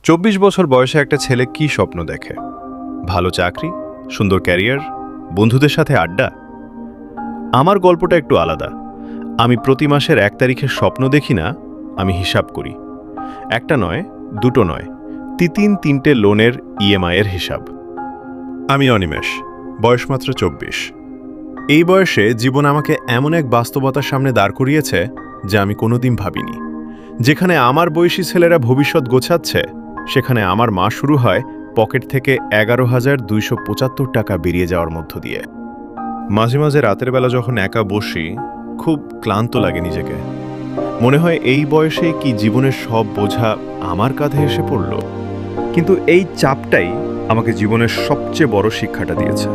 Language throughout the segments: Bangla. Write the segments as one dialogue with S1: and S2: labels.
S1: 24 বছর বয়সে একটা ছেলে কি স্বপ্ন দেখে? ভালো চাকরি, সুন্দর ক্যারিয়ার, বন্ধুদের সাথে আড্ডা। আমার গল্পটা একটু আলাদা। আমি প্রতি মাসের 1 তারিখে স্বপ্ন দেখি না, আমি হিসাব করি। একটা নয়, দুটো নয়, তিনটে লোনের ইএমআই এর হিসাব। আমি অনিমেষ, বয়স মাত্র 24। এই বয়সে জীবন আমাকে এমন এক বাস্তবতার সামনে দাঁড় করিয়েছে যা আমি কোনোদিন ভাবিনি। যেখানে আমার বয়সী ছেলেরা ভবিষ্যৎ গোছাচ্ছে, সেখানে আমার মাস শুরু হয় পকেট থেকে 11,275 টাকা বেরিয়ে যাওয়ার মধ্য দিয়ে। মাঝে মাঝে রাতের বেলা যখন একা বসি, খুব ক্লান্ত লাগে নিজেকে। মনে হয় এই বয়সে কি জীবনের সব বোঝা আমার কাঁধে এসে পড়ল। কিন্তু এই চাপটাই আমাকে জীবনের সবচেয়ে বড় শিক্ষাটা দিয়েছে।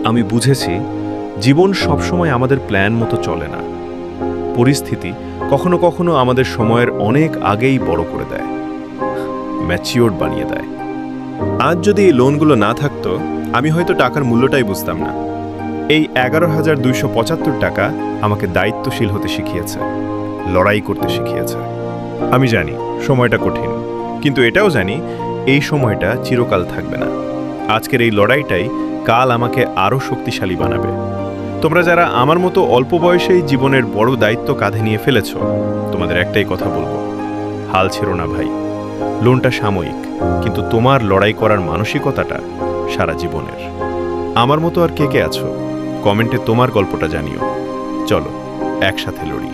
S1: আমি বুঝেছি, জীবন সবসময় আমাদের প্ল্যান মতো চলে না। পরিস্থিতি কখনো কখনো আমাদের সময়ের অনেক আগেই বড় করে দেয়, ম্যাচিওর বানিয়ে দেয়। আজ যদি এই লোনগুলো না থাকতো, আমি হয়তো টাকার মূল্যটাই বুঝতাম না। এই 11,275 টাকা আমাকে দায়িত্বশীল হতে শিখিয়েছে, লড়াই করতে শিখিয়েছে। আমি জানি সময়টা কঠিন, কিন্তু এটাও জানি এই সময়টা চিরকাল থাকবে না। আজকের এই লড়াইটাই কাল আমাকে আরও শক্তিশালী বানাবে। তোমরা যারা আমার মতো অল্প বয়সেই জীবনের বড় দায়িত্ব কাঁধে নিয়ে ফেলেছ, তোমাদের একটাই কথা বলবো, হাল ছেড়ো না ভাই। লোনটা সাময়িক, কিন্তু তোমার লড়াই করার মানসিকতাটা সারা জীবনের। আমার মতো আর কে কে আছো, কমেন্টে তোমার গল্পটা জানিও। চলো একসাথে লড়ি।